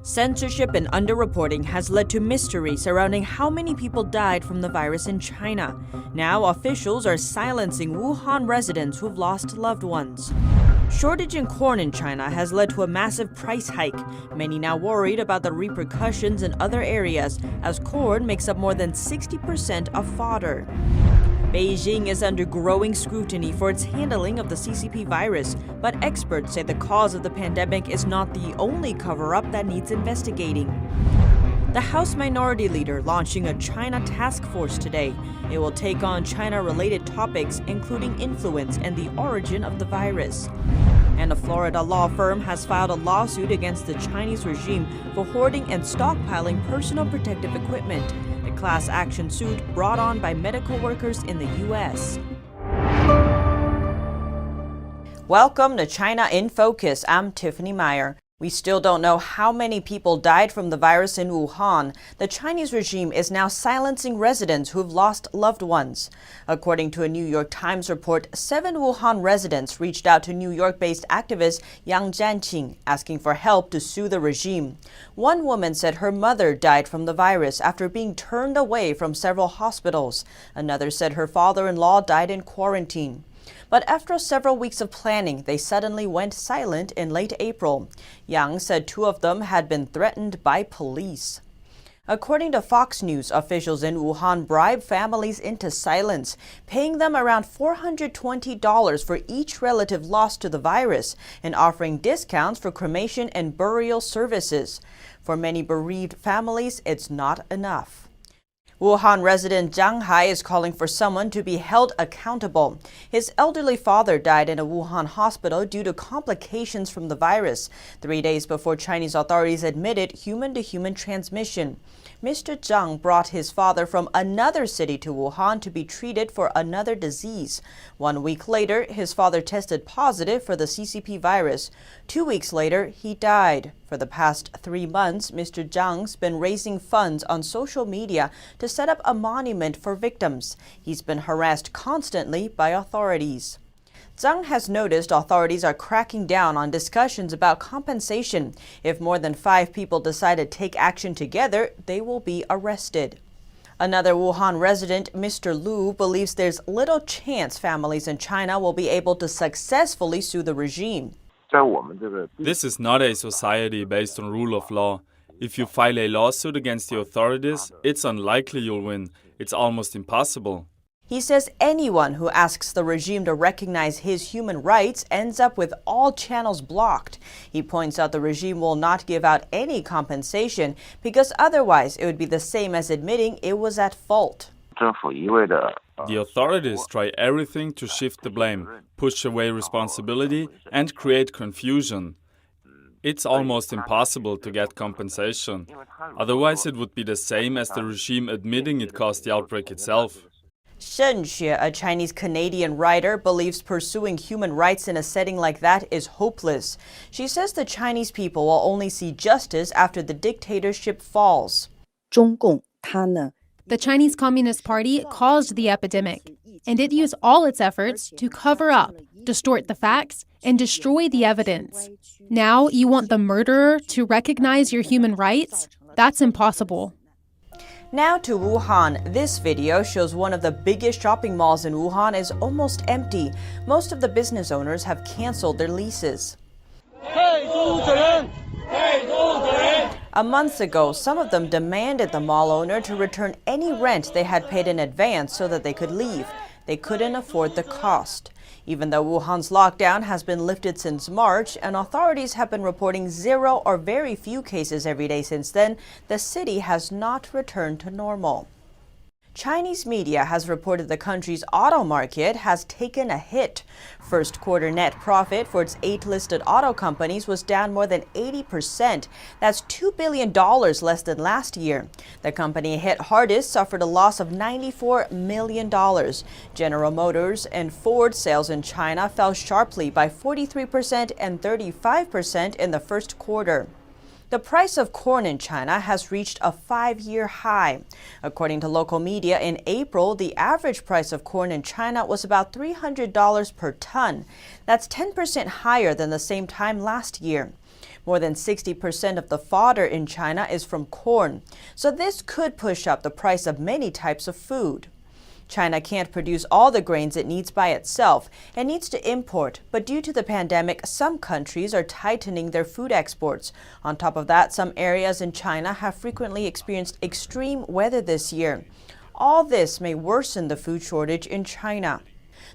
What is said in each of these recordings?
Censorship and underreporting has led to mystery surrounding how many people died from the virus in China. Now, officials are silencing Wuhan residents who've lost loved ones. Shortage in corn in China has led to a massive price hike. Many now worried about the repercussions in other areas, as corn makes up more than 60% of fodder. Beijing is under growing scrutiny for its handling of the CCP virus, but experts say the cause of the pandemic is not the only cover-up that needs investigating. The House Minority Leader launching a China task force today. It will take on China-related topics, including influence and the origin of the virus. And a Florida law firm has filed a lawsuit against the Chinese regime for hoarding and stockpiling personal protective equipment. The class action suit brought on by medical workers in the U.S. Welcome to China in Focus. I'm Tiffany Meyer. We still don't know how many people died from the virus in Wuhan. The Chinese regime is now silencing residents who've lost loved ones. According to a New York Times report, 7 Wuhan residents reached out to New York-based activist Yang Jianqing, asking for help to sue the regime. One woman said her mother died from the virus after being turned away from several hospitals. Another said her father-in-law died in quarantine. But after several weeks of planning, they suddenly went silent in late April. Yang said 2 of them had been threatened by police. According to Fox News, officials in Wuhan bribed families into silence, paying them around $420 for each relative lost to the virus and offering discounts for cremation and burial services. For many bereaved families, it's not enough. Wuhan resident Zhang Hai is calling for someone to be held accountable. His elderly father died in a Wuhan hospital due to complications from the virus, 3 days before Chinese authorities admitted human-to-human transmission. Mr. Zhang brought his father from another city to Wuhan to be treated for another disease. 1 week later, his father tested positive for the CCP virus. 2 weeks later, he died. For the past 3 months, Mr. Zhang's been raising funds on social media to set up a monument for victims. He's been harassed constantly by authorities. Zhang has noticed authorities are cracking down on discussions about compensation. If more than 5 people decide to take action together, they will be arrested. Another Wuhan resident, Mr. Lu, believes there's little chance families in China will be able to successfully sue the regime. This is not a society based on rule of law. If you file a lawsuit against the authorities, it's unlikely you'll win. It's almost impossible. He says anyone who asks the regime to recognize his human rights ends up with all channels blocked. He points out the regime will not give out any compensation because otherwise it would be the same as admitting it was at fault. The authorities try everything to shift the blame, push away responsibility, and create confusion. It's almost impossible to get compensation. Otherwise, it would be the same as the regime admitting it caused the outbreak itself. Censorship, a Chinese-Canadian writer, believes pursuing human rights in a setting like that is hopeless. She says the Chinese people will only see justice after the dictatorship falls. The Chinese Communist Party caused the epidemic, and it used all its efforts to cover up, distort the facts, and destroy the evidence. Now you want the murderer to recognize your human rights? That's impossible. Now to Wuhan. This video shows one of the biggest shopping malls in Wuhan is almost empty. Most of the business owners have canceled their leases. A month ago, some of them demanded the mall owner to return any rent they had paid in advance so that they could leave. They couldn't afford the cost. Even though Wuhan's lockdown has been lifted since March and authorities have been reporting 0 or very few cases every day since then, the city has not returned to normal. Chinese media has reported the country's auto market has taken a hit. First quarter net profit for its 8 listed auto companies was down more than 80%. That's $2 billion less than last year. The company hit hardest suffered a loss of $94 million. General Motors and Ford sales in China fell sharply by 43% and 35% in the first quarter. The price of corn in China has reached a 5-year high. According to local media, in April, the average price of corn in China was about $300 per ton. That's 10% higher than the same time last year. More than 60% of the fodder in China is from corn, so this could push up the price of many types of food. China can't produce all the grains it needs by itself and needs to import, but due to the pandemic, some countries are tightening their food exports. On top of that, some areas in China have frequently experienced extreme weather this year. All this may worsen the food shortage in China.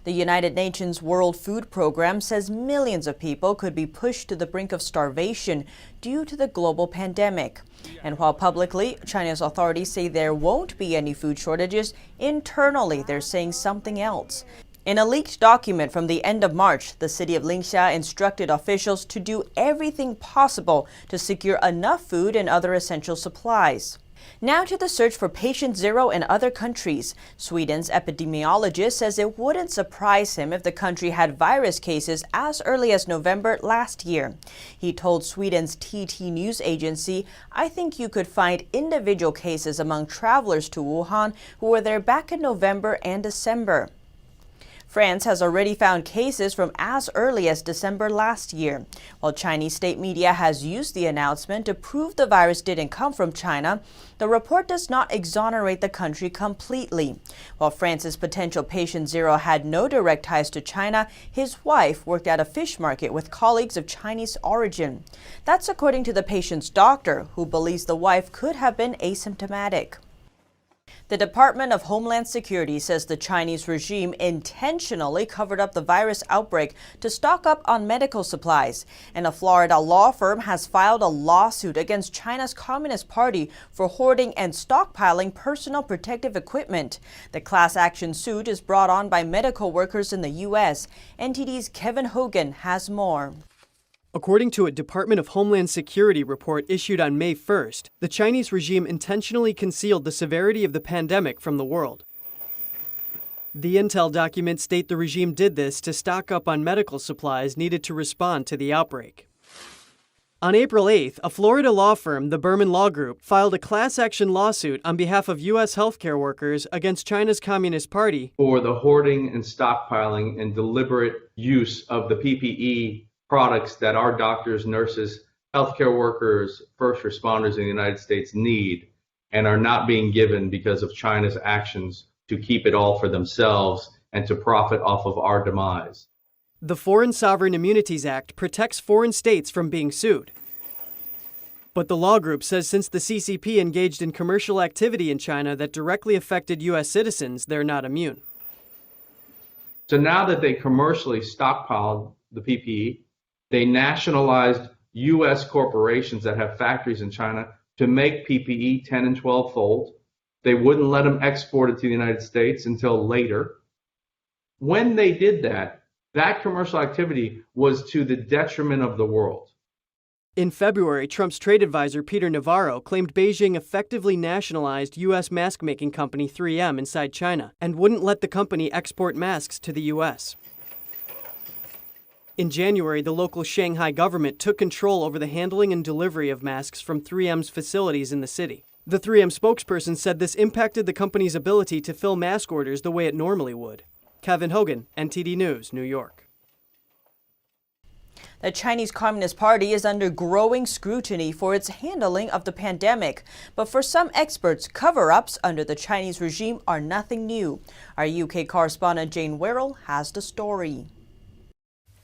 The United Nations World Food Program says millions of people could be pushed to the brink of starvation due to the global pandemic. And while publicly, China's authorities say there won't be any food shortages, internally they're saying something else. In a leaked document from the end of March, the city of Ningxia instructed officials to do everything possible to secure enough food and other essential supplies. Now to the search for patient zero in other countries. Sweden's epidemiologist says it wouldn't surprise him if the country had virus cases as early as November last year. He told Sweden's TT news agency, "I think you could find individual cases among travelers to Wuhan who were there back in November and December." France has already found cases from as early as December last year. While Chinese state media has used the announcement to prove the virus didn't come from China, the report does not exonerate the country completely. While France's potential patient zero had no direct ties to China, his wife worked at a fish market with colleagues of Chinese origin. That's according to the patient's doctor, who believes the wife could have been asymptomatic. The Department of Homeland Security says the Chinese regime intentionally covered up the virus outbreak to stock up on medical supplies. And a Florida law firm has filed a lawsuit against China's Communist Party for hoarding and stockpiling personal protective equipment. The class action suit is brought on by medical workers in the U.S. NTD's Kevin Hogan has more. According to a Department of Homeland Security report issued on May 1st, the Chinese regime intentionally concealed the severity of the pandemic from the world. The intel documents state the regime did this to stock up on medical supplies needed to respond to the outbreak. On April 8th, a Florida law firm, the Berman Law Group, filed a class action lawsuit on behalf of U.S. healthcare workers against China's Communist Party for the hoarding and stockpiling and deliberate use of the PPE products that our doctors, nurses, healthcare workers, first responders in the United States need and are not being given because of China's actions to keep it all for themselves and to profit off of our demise. The Foreign Sovereign Immunities Act protects foreign states from being sued. But the law group says since the CCP engaged in commercial activity in China that directly affected U.S. citizens, they're not immune. So now that they commercially stockpiled the PPE, they nationalized U.S. corporations that have factories in China to make PPE 10 and 12-fold. They wouldn't let them export it to the United States until later. When they did that, that commercial activity was to the detriment of the world. In February, Trump's trade advisor Peter Navarro claimed Beijing effectively nationalized U.S. mask-making company 3M inside China and wouldn't let the company export masks to the U.S. In January, the local Shanghai government took control over the handling and delivery of masks from 3M's facilities in the city. The 3M spokesperson said this impacted the company's ability to fill mask orders the way it normally would. Kevin Hogan, NTD News, New York. The Chinese Communist Party is under growing scrutiny for its handling of the pandemic. But for some experts, cover-ups under the Chinese regime are nothing new. Our UK correspondent Jane Werrell has the story.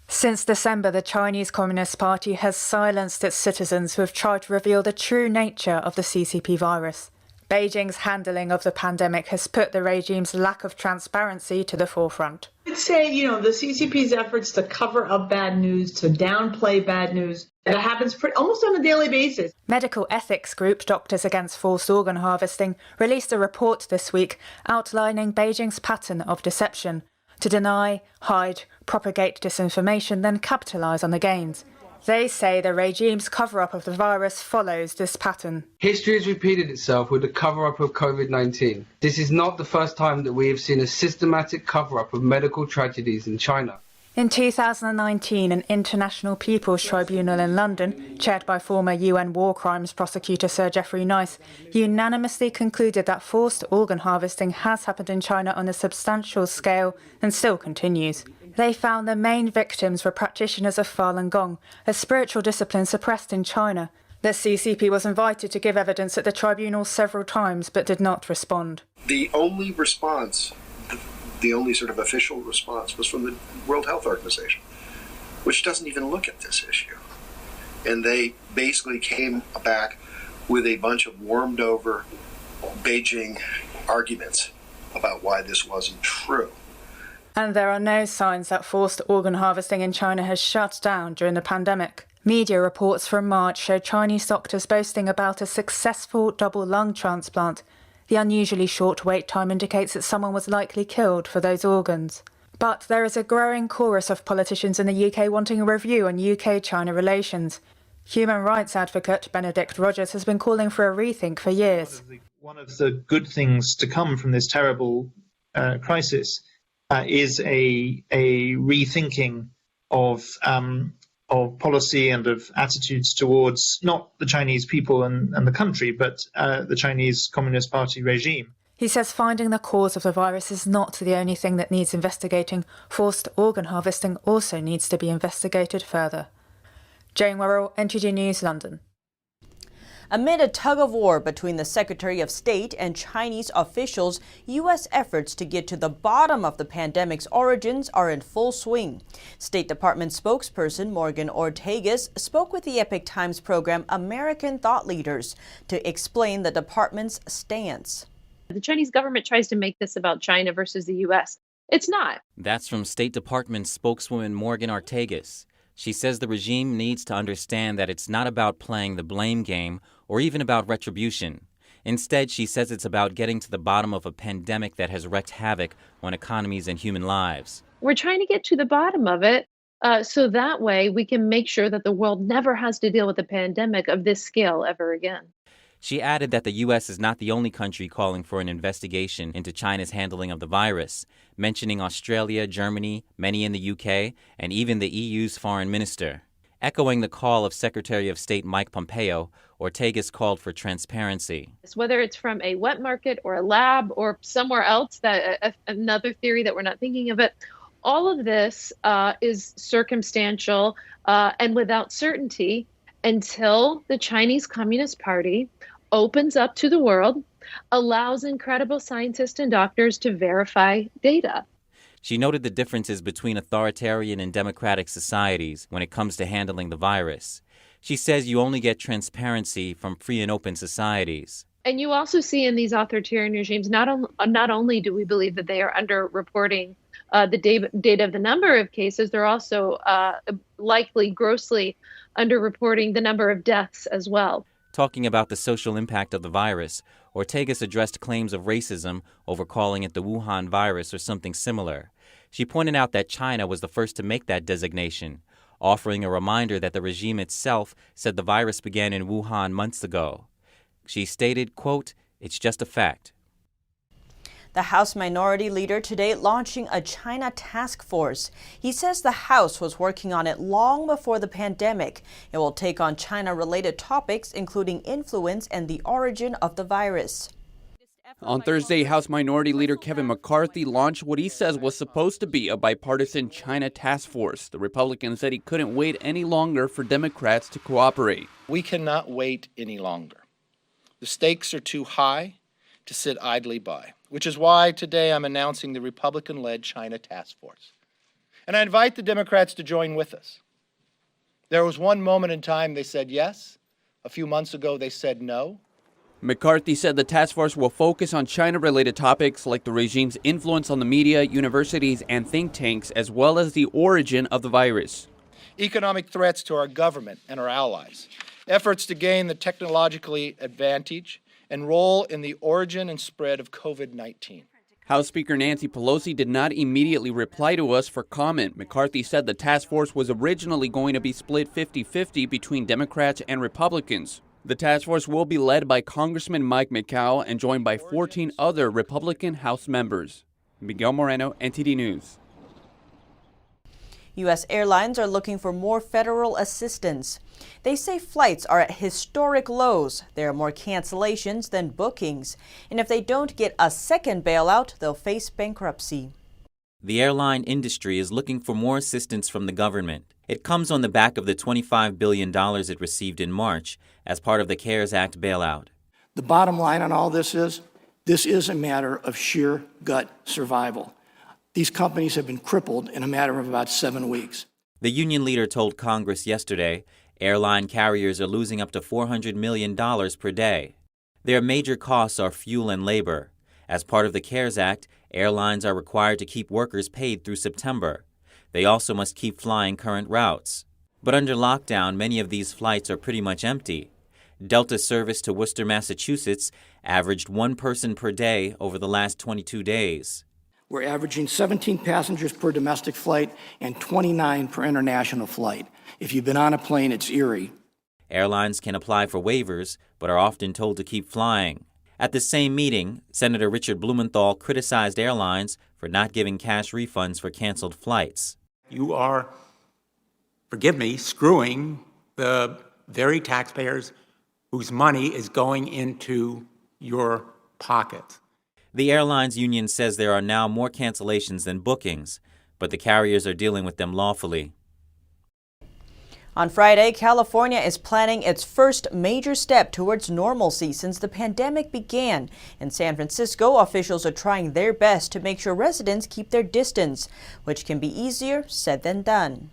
Since December, the Chinese Communist Party has silenced its citizens who have tried to reveal the true nature of the CCP virus. Beijing's handling of the pandemic has put the regime's lack of transparency to the forefront. I'd say, the CCP's efforts to cover up bad news, to downplay bad news, that happens almost on a daily basis. Medical ethics group Doctors Against Forced Organ Harvesting released a report this week outlining Beijing's pattern of deception to deny, hide, propagate disinformation, then capitalise on the gains. They say the regime's cover-up of the virus follows this pattern. History has repeated itself with the cover-up of COVID-19. This is not the first time that we have seen a systematic cover-up of medical tragedies in China. In 2019, an International People's Tribunal in London, chaired by former UN war crimes prosecutor Sir Geoffrey Nice, unanimously concluded that forced organ harvesting has happened in China on a substantial scale and still continues. They found the main victims were practitioners of Falun Gong, a spiritual discipline suppressed in China. The CCP was invited to give evidence at the tribunal several times but did not respond. The only response, the only sort of official response, was from the World Health Organization, which doesn't even look at this issue. And they basically came back with a bunch of warmed over Beijing arguments about why this wasn't true. And there are no signs that forced organ harvesting in China has shut down during the pandemic. Media reports from March show Chinese doctors boasting about a successful double lung transplant. The unusually short wait time indicates that someone was likely killed for those organs. But there is a growing chorus of politicians in the UK wanting a review on UK-China relations. Human rights advocate Benedict Rogers has been calling for a rethink for years. One of the good things to come from this terrible crisis is a rethinking of policy and of attitudes towards not the Chinese people and the country, but the Chinese Communist Party regime. He says finding the cause of the virus is not the only thing that needs investigating. Forced organ harvesting also needs to be investigated further. Jane Worrell, NTD News, London. Amid a tug-of-war between the Secretary of State and Chinese officials, U.S. efforts to get to the bottom of the pandemic's origins are in full swing. State Department spokesperson Morgan Ortagus spoke with the Epoch Times program American Thought Leaders to explain the department's stance. The Chinese government tries to make this about China versus the U.S. It's not. That's from State Department spokeswoman Morgan Ortagus. She says the regime needs to understand that it's not about playing the blame game or even about retribution. Instead, she says it's about getting to the bottom of a pandemic that has wreaked havoc on economies and human lives. We're trying to get to the bottom of it so that way we can make sure that the world never has to deal with a pandemic of this scale ever again. She added that the U.S. is not the only country calling for an investigation into China's handling of the virus, mentioning Australia, Germany, many in the UK, and even the EU's foreign minister. Echoing the call of Secretary of State Mike Pompeo, Ortagus called for transparency. Whether it's from a wet market or a lab or somewhere else, another theory that we're not thinking of it, all of this is circumstantial and without certainty until the Chinese Communist Party opens up to the world, allows incredible scientists and doctors to verify data. She noted the differences between authoritarian and democratic societies when it comes to handling the virus. She says you only get transparency from free and open societies. And you also see in these authoritarian regimes, not only do we believe that they are underreporting the data of the number of cases, they're also likely grossly underreporting the number of deaths as well. Talking about the social impact of the virus, Ortagus addressed claims of racism over calling it the Wuhan virus or something similar. She pointed out that China was the first to make that designation, offering a reminder that the regime itself said the virus began in Wuhan months ago. She stated, quote, "It's just a fact." The House Minority Leader today launching a China task force. He says the House was working on it long before the pandemic. It will take on China-related topics, including influence and the origin of the virus. On Thursday, House Minority Leader Kevin McCarthy launched what he says was supposed to be a bipartisan China task force. The Republican said he couldn't wait any longer for Democrats to cooperate. We cannot wait any longer. The stakes are too high to sit idly by, which is why today I'm announcing the Republican-led China Task Force. And I invite the Democrats to join with us. There was one moment in time they said yes. A few months ago they said no. McCarthy said the task force will focus on China-related topics like the regime's influence on the media, universities, and think tanks, as well as the origin of the virus. Economic threats to our government and our allies, efforts to gain the technologically advantage, and role in the origin and spread of COVID-19. House Speaker Nancy Pelosi did not immediately reply to us for comment. McCarthy said the task force was originally going to be split 50-50 between Democrats and Republicans. The task force will be led by Congressman Mike McCall and joined by 14 other Republican House members. Miguel Moreno, NTD News. U.S. airlines are looking for more federal assistance. They say flights are at historic lows. There are more cancellations than bookings. And if they don't get a second bailout, they'll face bankruptcy. The airline industry is looking for more assistance from the government. It comes on the back of the $25 billion it received in March as part of the CARES Act bailout. The bottom line on all this is a matter of sheer gut survival. These companies have been crippled in a matter of about 7 weeks. The union leader told Congress yesterday airline carriers are losing up to $400 million per day. Their major costs are fuel and labor. As part of the CARES Act, airlines are required to keep workers paid through September. They also must keep flying current routes. But under lockdown, many of these flights are pretty much empty. Delta's service to Worcester, Massachusetts, averaged 1 person per day over the last 22 days. We're averaging 17 passengers per domestic flight and 29 per international flight. If you've been on a plane, it's eerie. Airlines can apply for waivers, but are often told to keep flying. At the same meeting, Senator Richard Blumenthal criticized airlines for not giving cash refunds for canceled flights. You are, forgive me, screwing the very taxpayers whose money is going into your pocket. The airlines union says there are now more cancellations than bookings, but the carriers are dealing with them lawfully. On Friday, California is planning its first major step towards normalcy since the pandemic began. In San Francisco, officials are trying their best to make sure residents keep their distance, which can be easier said than done.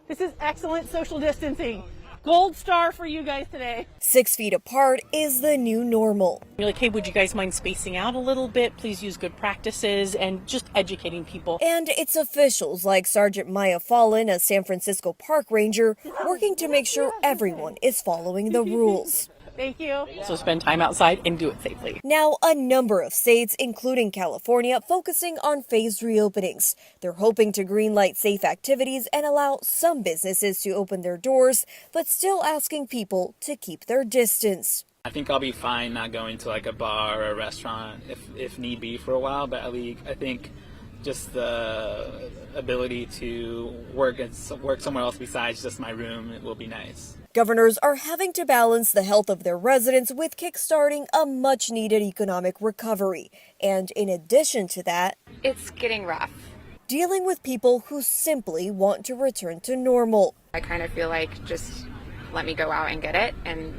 This is excellent social distancing. Gold star for you guys today. 6 feet apart is the new normal. You're like, hey, would you guys mind spacing out a little bit? Please use good practices and just educating people. And it's officials like Sergeant Maya Fallon, a San Francisco park ranger, working to make sure everyone is following the rules. Thank you. So spend time outside and do it safely. Now, a number of states, including California, focusing on phased reopenings. They're hoping to greenlight safe activities and allow some businesses to open their doors, but still asking people to keep their distance. I think I'll be fine not going to like a bar or a restaurant if need be for a while, but I think just the ability to work somewhere else besides just my room, it will be nice. Governors are having to balance the health of their residents with kickstarting a much-needed economic recovery. And in addition to that, it's getting rough. Dealing with people who simply want to return to normal. I kind of feel like just let me go out and get it and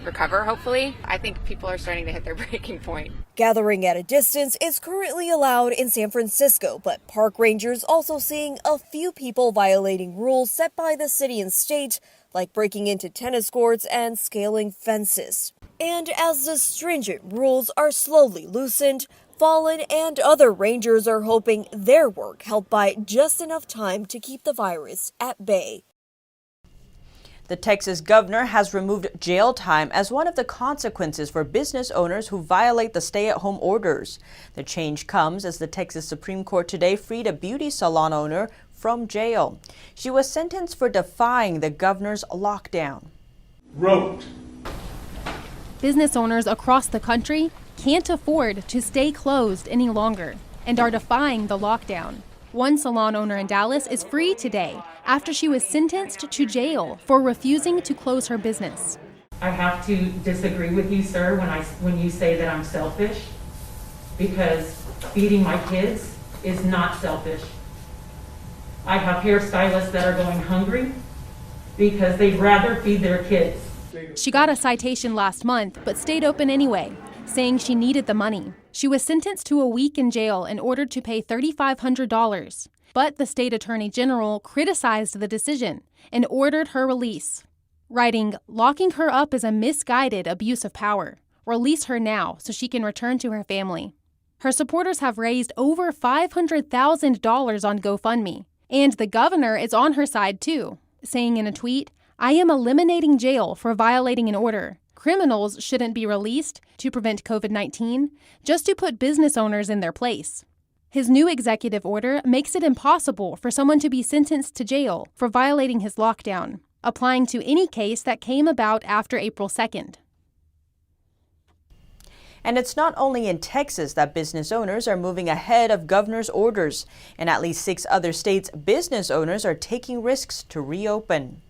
recover, hopefully. I think people are starting to hit their breaking point. Gathering at a distance is currently allowed in San Francisco, but park rangers also seeing a few people violating rules set by the city and state, like breaking into tennis courts and scaling fences. And as the stringent rules are slowly loosened, Fallon and other rangers are hoping their work helped buy just enough time to keep the virus at bay. The Texas governor has removed jail time as one of the consequences for business owners who violate the stay-at-home orders. The change comes as the Texas Supreme Court today freed a beauty salon owner from jail. She was sentenced for defying the governor's lockdown. Wrote. Business owners across the country can't afford to stay closed any longer and are defying the lockdown. One salon owner in Dallas is free today after she was sentenced to jail for refusing to close her business. I have to disagree with you, sir, when you say that I'm selfish, because feeding my kids is not selfish. I have hairstylists that are going hungry because they'd rather feed their kids. She got a citation last month, but stayed open anyway, saying she needed the money. She was sentenced to a week in jail and ordered to pay $3,500. But the state attorney general criticized the decision and ordered her release, writing, "Locking her up is a misguided abuse of power. Release her now so she can return to her family." Her supporters have raised over $500,000 on GoFundMe. And the governor is on her side too, saying in a tweet, "I am eliminating jail for violating an order. Criminals shouldn't be released to prevent COVID-19, just to put business owners in their place." His new executive order makes it impossible for someone to be sentenced to jail for violating his lockdown, applying to any case that came about after April 2nd. And it's not only in Texas that business owners are moving ahead of governor's orders. In at least 6 other states, business owners are taking risks to reopen.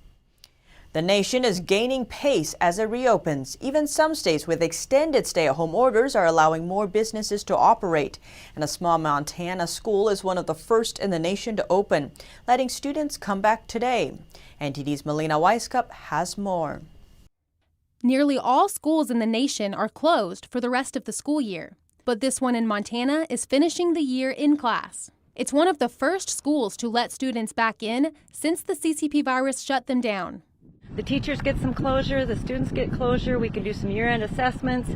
The nation is gaining pace as it reopens. Even some states with extended stay-at-home orders are allowing more businesses to operate. And a small Montana school is one of the first in the nation to open, letting students come back today. NTD's Melina Weiskup has more. Nearly all schools in the nation are closed for the rest of the school year. But this one in Montana is finishing the year in class. It's one of the first schools to let students back in since the CCP virus shut them down. The teachers get some closure, the students get closure, we can do some year-end assessments.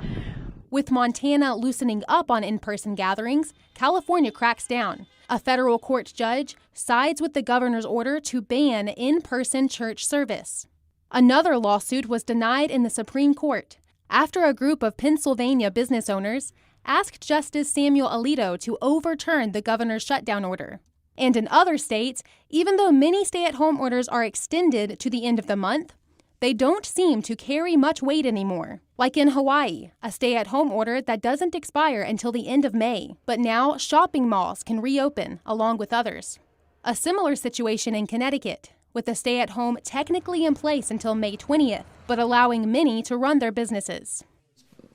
With Montana loosening up on in-person gatherings, California cracks down. A federal court judge sides with the governor's order to ban in-person church service. Another lawsuit was denied in the Supreme Court after a group of Pennsylvania business owners asked Justice Samuel Alito to overturn the governor's shutdown order. And in other states, even though many stay-at-home orders are extended to the end of the month, they don't seem to carry much weight anymore. Like in Hawaii, a stay-at-home order that doesn't expire until the end of May. But now shopping malls can reopen, along with others. A similar situation in Connecticut, with a stay-at-home technically in place until May 20th, but allowing many to run their businesses.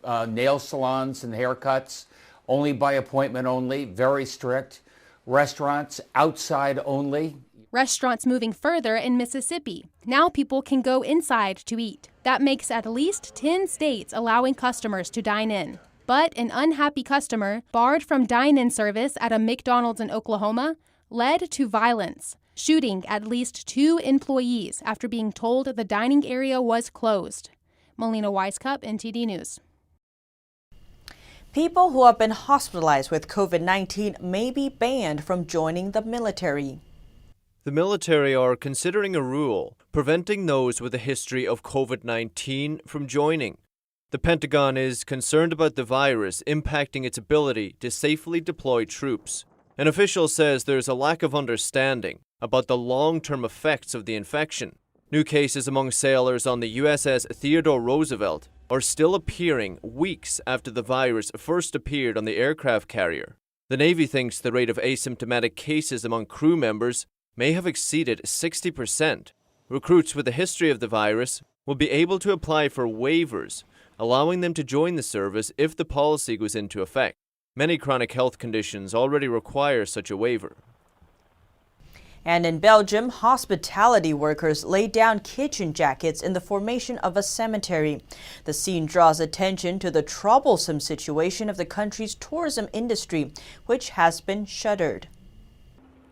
Nail salons and haircuts, only by appointment only, very strict. Restaurants, outside only. Restaurants moving further in Mississippi. Now people can go inside to eat. That makes at least 10 states allowing customers to dine in. But an unhappy customer, barred from dine-in service at a McDonald's in Oklahoma, led to violence, shooting at least 2 employees after being told the dining area was closed. Melina Weiskup, NTD News. People who have been hospitalized with COVID-19 may be banned from joining the military. The military are considering a rule preventing those with a history of COVID-19 from joining. The Pentagon is concerned about the virus impacting its ability to safely deploy troops. An official says there's a lack of understanding about the long-term effects of the infection. New cases among sailors on the USS Theodore Roosevelt are still appearing weeks after the virus first appeared on the aircraft carrier. The Navy thinks the rate of asymptomatic cases among crew members may have exceeded 60%. Recruits with a history of the virus will be able to apply for waivers, allowing them to join the service if the policy goes into effect. Many chronic health conditions already require such a waiver. And in Belgium, hospitality workers laid down kitchen jackets in the formation of a cemetery. The scene draws attention to the troublesome situation of the country's tourism industry, which has been shuttered.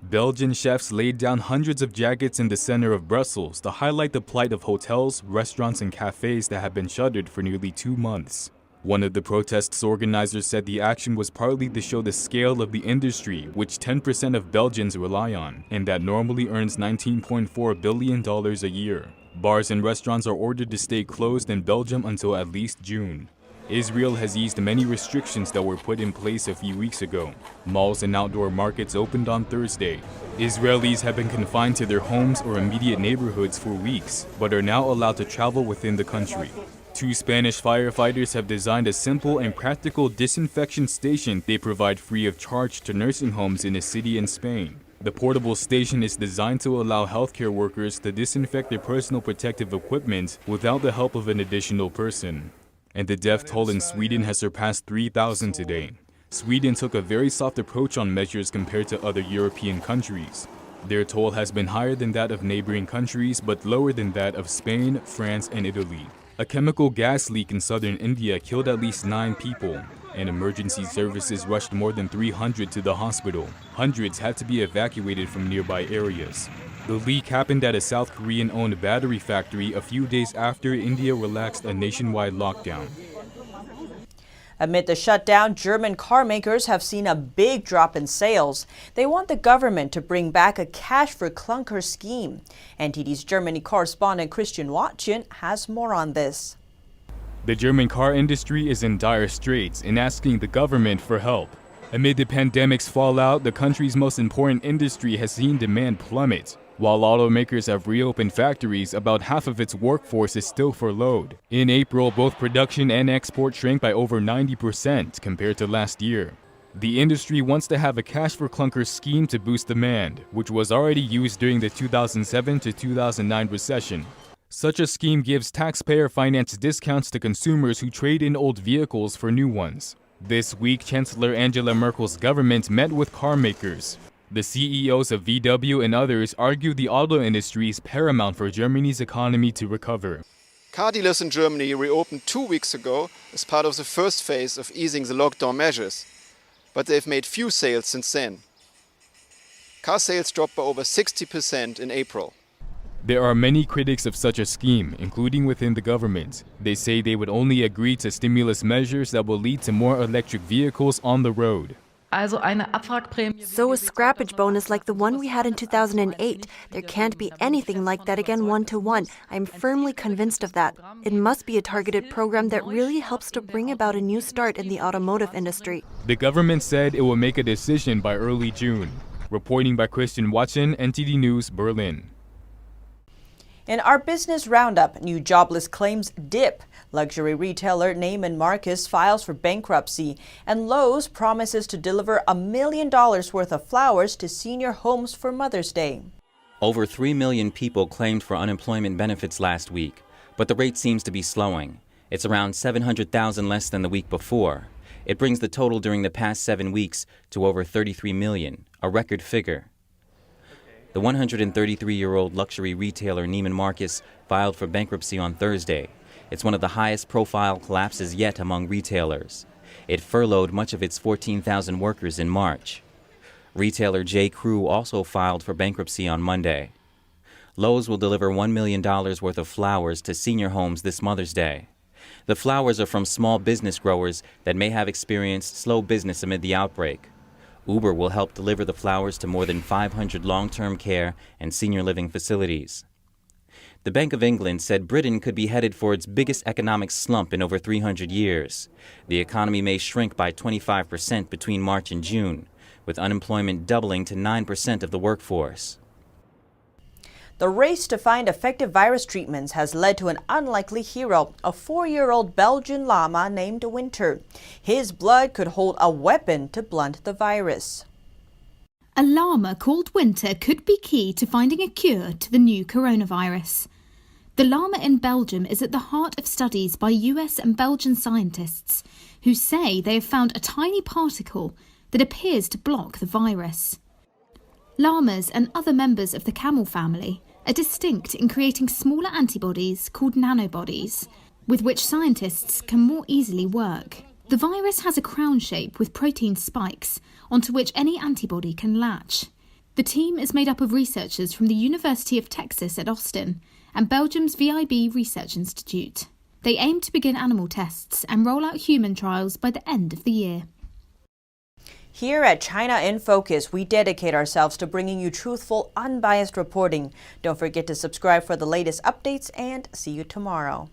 Belgian chefs laid down hundreds of jackets in the center of Brussels to highlight the plight of hotels, restaurants, and cafes that have been shuttered for nearly 2 months. One of the protests organizers said the action was partly to show the scale of the industry, which 10% of Belgians rely on, and that normally earns $19.4 billion a year. Bars and restaurants are ordered to stay closed in Belgium until at least June. Israel has eased many restrictions that were put in place a few weeks ago. Malls and outdoor markets opened on Thursday. Israelis have been confined to their homes or immediate neighborhoods for weeks, but are now allowed to travel within the country. 2 Spanish firefighters have designed a simple and practical disinfection station they provide free of charge to nursing homes in a city in Spain. The portable station is designed to allow healthcare workers to disinfect their personal protective equipment without the help of an additional person. And the death toll in Sweden has surpassed 3,000 today. Sweden took a very soft approach on measures compared to other European countries. Their toll has been higher than that of neighboring countries, but lower than that of Spain, France, and Italy. A chemical gas leak in southern India killed at least 9 people, and emergency services rushed more than 300 to the hospital. Hundreds had to be evacuated from nearby areas. The leak happened at a South Korean-owned battery factory a few days after India relaxed a nationwide lockdown. Amid the shutdown, German car makers have seen a big drop in sales. They want the government to bring back a cash for clunker scheme. NTD's Germany correspondent Christian Watchen has more on this. The German car industry is in dire straits and asking the government for help. Amid the pandemic's fallout, the country's most important industry has seen demand plummet. While automakers have reopened factories, about half of its workforce is still furloughed. In April, both production and export shrank by over 90% compared to last year. The industry wants to have a cash for clunkers scheme to boost demand, which was already used during the 2007 to 2009 recession. Such a scheme gives taxpayer-financed discounts to consumers who trade in old vehicles for new ones. This week, Chancellor Angela Merkel's government met with car makers. The CEOs of VW and others argue the auto industry is paramount for Germany's economy to recover. Car dealers in Germany reopened 2 weeks ago as part of the first phase of easing the lockdown measures, but they've made few sales since then. Car sales dropped by over 60% in April. There are many critics of such a scheme, including within the government. They say they would only agree to stimulus measures that will lead to more electric vehicles on the road. So a scrappage bonus like the one we had in 2008. There can't be anything like that again one-to-one. I'm firmly convinced of that. It must be a targeted program that really helps to bring about a new start in the automotive industry. The government said it will make a decision by early June. Reporting by Christian Watson, NTD News, Berlin. In our business roundup, new jobless claims dip. Luxury retailer Neiman Marcus files for bankruptcy, and Lowe's promises to deliver $1 million worth of flowers to senior homes for Mother's Day. Over 3 million people claimed for unemployment benefits last week, but the rate seems to be slowing. It's around 700,000 less than the week before. It brings the total during the past 7 weeks to over 33 million, a record figure. The 133-year-old luxury retailer Neiman Marcus filed for bankruptcy on Thursday. It's one of the highest profile collapses yet among retailers. It furloughed much of its 14,000 workers in March. Retailer J. Crew also filed for bankruptcy on Monday. Lowe's will deliver $1 million worth of flowers to senior homes this Mother's Day. The flowers are from small business growers that may have experienced slow business amid the outbreak. Uber will help deliver the flowers to more than 500 long-term care and senior living facilities. The Bank of England said Britain could be headed for its biggest economic slump in over 300 years. The economy may shrink by 25% between March and June, with unemployment doubling to 9% of the workforce. The race to find effective virus treatments has led to an unlikely hero, a 4-year-old Belgian llama named Winter. His blood could hold a weapon to blunt the virus. A llama called Winter could be key to finding a cure to the new coronavirus. The llama in Belgium is at the heart of studies by US and Belgian scientists who say they have found a tiny particle that appears to block the virus. Llamas and other members of the camel family are distinct in creating smaller antibodies called nanobodies, with which scientists can more easily work. The virus has a crown shape with protein spikes onto which any antibody can latch. The team is made up of researchers from the University of Texas at Austin and Belgium's VIB Research Institute. They aim to begin animal tests and roll out human trials by the end of the year. Here at China in Focus, we dedicate ourselves to bringing you truthful, unbiased reporting. Don't forget to subscribe for the latest updates, and see you tomorrow.